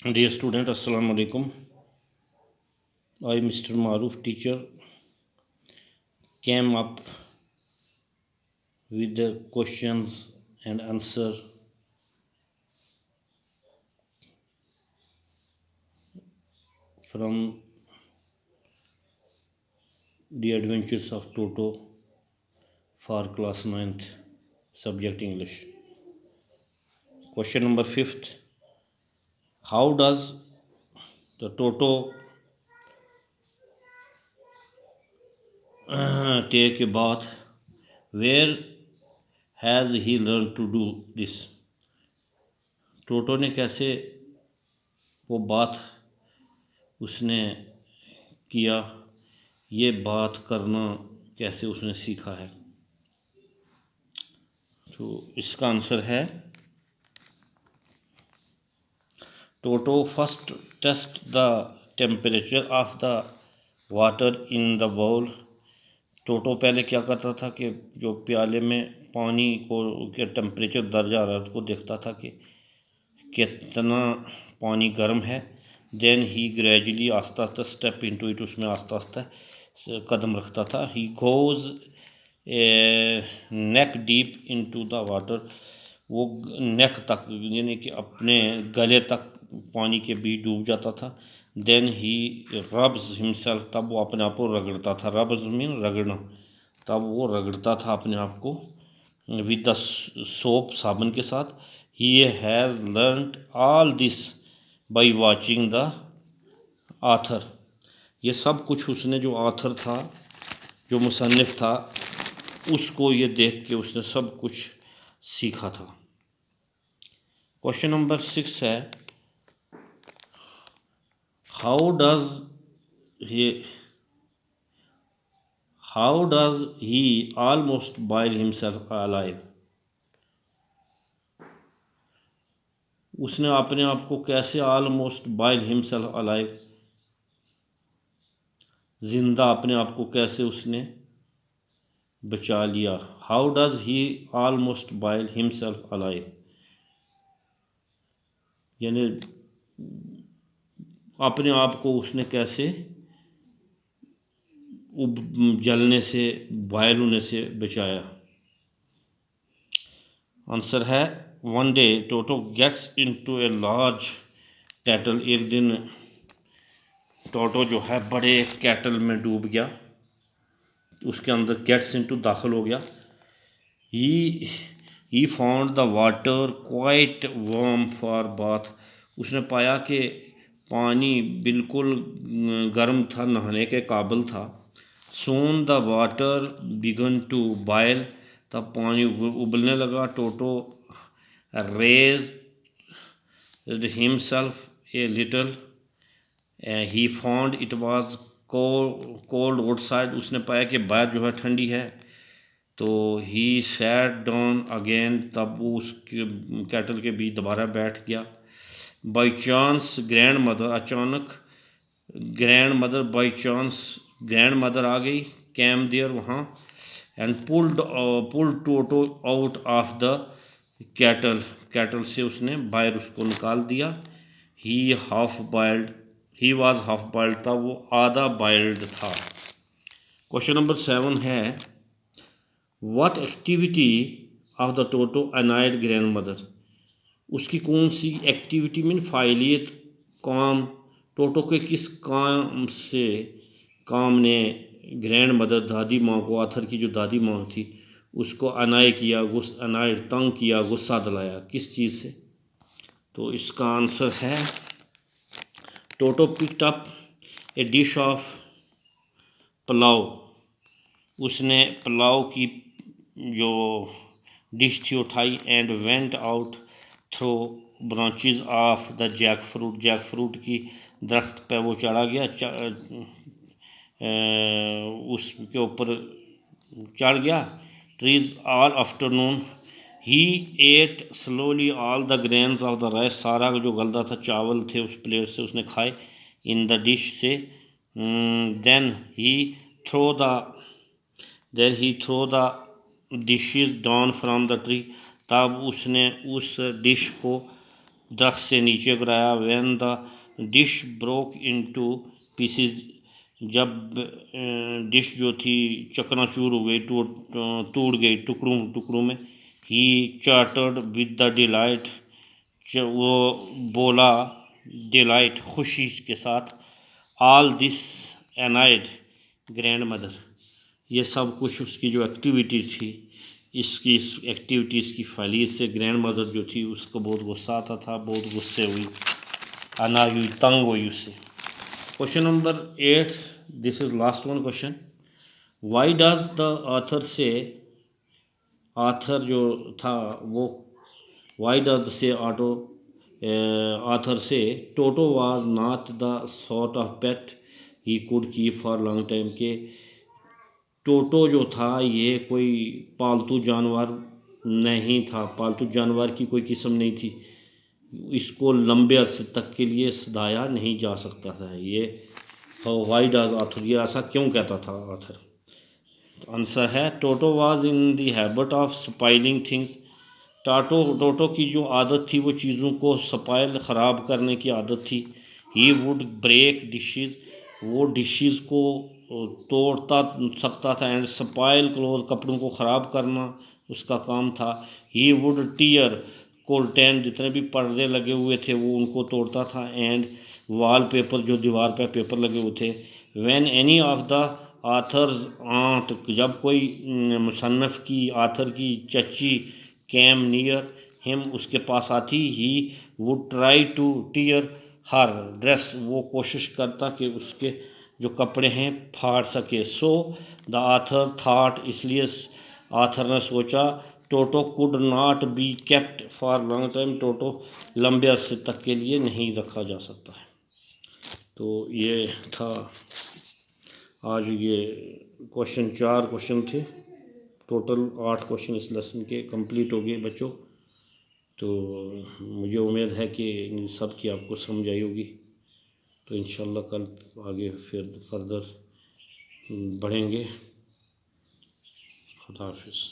Dear student, Assalamu alaikum. I, Mr. Maruf, teacher, came up with the questions and answer from the adventures of Toto for class 9th, subject English. Question number 5th. How does the Toto take a bath? Where has he learned to do this? टोटो ने कैसे वो बात उसने किया, ये बात करना कैसे उसने सीखा है? तो इसका आंसर है Toto first test the temperature of the water in the bowl. Toto पहले क्या करता था कि जो प्याले में पानी को के टेम्परेचर दर्ज आ रहा है उसको देखता था कि कितना पानी गर्म है। देन ही ग्रेजुअली आस्ता आस्ता स्टेप इनटू इट, उसमें आस्ता आस्ता कदम रखता था। He goes neck deep into the water, वो नेक तक यानी कि अपने गले तक पानी के बीच डूब जाता था। देन ही रब्स हिमसेल्फ, तब वो अपने आप को रगड़ता था। रब्स मीन रगड़ना, तब वो रगड़ता था अपने आप को विद द सोप, साबुन के साथ। He has learned all this by watching the author, ये सब कुछ उसने जो आथर था, जो मुसन्निफ था, उसको ये देख के उसने सब कुछ सीखा था। क्वेश्चन नंबर 6 है, how does he almost boil himself alive, उसने अपने आप को कैसे ऑलमोस्ट बॉयल हिमसेल्फ अलाइव, जिंदा अपने आप को कैसे उसने बचा लिया। How does he almost boil himself alive, यानी अपने आप को उसने कैसे जलने से, बॉयल होने से बचाया। आंसर है, one day Toto gets into a large kettle, एक दिन टोटो जो है बड़े कैटल में डूब गया, उसके अंदर गेट्स इनटू दाखिल हो गया। He found the water quite warm for bath, उसने पाया कि पानी बिल्कुल गर्म था, नहाने के काबिल था। Soon the water began to boil, तब पानी उबलने लगा। Toto raise himself a little, he found it was cold outside, उसने पाया कि बाहर जो है ठंडी है। तो ही सैट डाउन अगेन, तब वो उस कैटल के बीच दोबारा बैठ गया। बाई चांस ग्रैंड मदर, अचानक grandmother, by chance grandmother आ गई, कैम देयर वहाँ, and pulled Toto out of the kettle, kettle से उसने बाहर उसको निकाल दिया। He half boiled, he was half boiled था, वो आधा बॉइल्ड था। क्वेश्चन नंबर 7 है, what activity of the Toto annoyed grandmother, उसकी कौन सी एक्टिविटी मीन फाइलियत, काम, टोटो के किस काम ने ग्रैंड मदर, दादी माँ को, आथर की जो दादी माँ थी, उसको अनाय किया, अनाय तंग किया, गुस्सा दिलाया, किस चीज़ से? तो इसका आंसर है, Toto picked up a dish of pulao, उसने पुलाव की जो डिश थी उठाई, and went out through branches of the jackfruit, jackfruit की दरख्त पे वो चढ़ा गया, उसके ऊपर चढ़ गया। Trees all afternoon, he ate slowly all the grains of the rice, सारा जो गलदा था चावल थे उस प्लेट से उसने खाए, इन द डिश से। Then he throw the dishes down from the tree, तब उसने उस डिश को दरख्त से नीचे गिराया। When the dish broke into pieces, जब डिश जो थी चकनाचूर हो गई, टूट गई टुकड़ों टुकड़ों में। ही चार्टर्ड विद द डिलाइट, वो बोला डिलाइट खुशी के साथ। ऑल दिस एनाइड ग्रैंड मदर, ये सब कुछ उसकी जो एक्टिविटी थी, इसकी इस एक्टिविटीज़ की फैलीज से ग्रैंड मदर जो थी उसको बहुत गुस्सा आता था, बहुत गुस्से हुई, अनाज हुई, तंग हुई उससे। Question number 8, this is last one question. Why does the author से, ऑथर जो था वो, वाई डज से ऑथर से टोटो was not the sort of pet he could keep for long time, के टोटो जो था ये कोई पालतू जानवर नहीं था, पालतू जानवर की कोई किस्म नहीं थी, इसको लंबे अरसे तक के लिए सदाया नहीं जा सकता था। ये वाई डज ऑथर, ये ऐसा क्यों कहता था ऑथर? आंसर है Toto was in the habit of spoiling things. Toto की जो आदत थी वो चीज़ों को स्पाइल ख़राब करने की आदत थी। ही वुड ब्रेक डिशेस, वो डिशेस को तोड़ता सकता था। एंड स्पाइल क्लोथ, कपड़ों को ख़राब करना उसका काम था। ही वुड टीयर कोल्टेन, जितने भी पर्दे लगे हुए थे वो उनको तोड़ता था। एंड वॉल पेपर, जो दीवार पर पेपर लगे हुए थे। When any of the author's aunt, जब कोई मुसन्नफ़ की, आथर की चची कैम नियर हिम, उसके पास आती, he would try to tear her dress, वो कोशिश करता कि उसके जो कपड़े हैं फाड़ सके। सो द आथर थाट, इसलिए आथर ने सोचा, Toto could not be kept for long time, Toto लंबे अरसे तक के लिए नहीं रखा जा सकता है। तो ये था आज, ये क्वेश्चन 4 क्वेश्चन थे, टोटल 8 क्वेश्चन इस लेसन के कंप्लीट हो गए बच्चों। तो मुझे उम्मीद है कि इन सब की आपको समझ आई होगी। तो इंशाल्लाह कल आगे फिर फर्दर बढ़ेंगे। खुदा हाफिज़।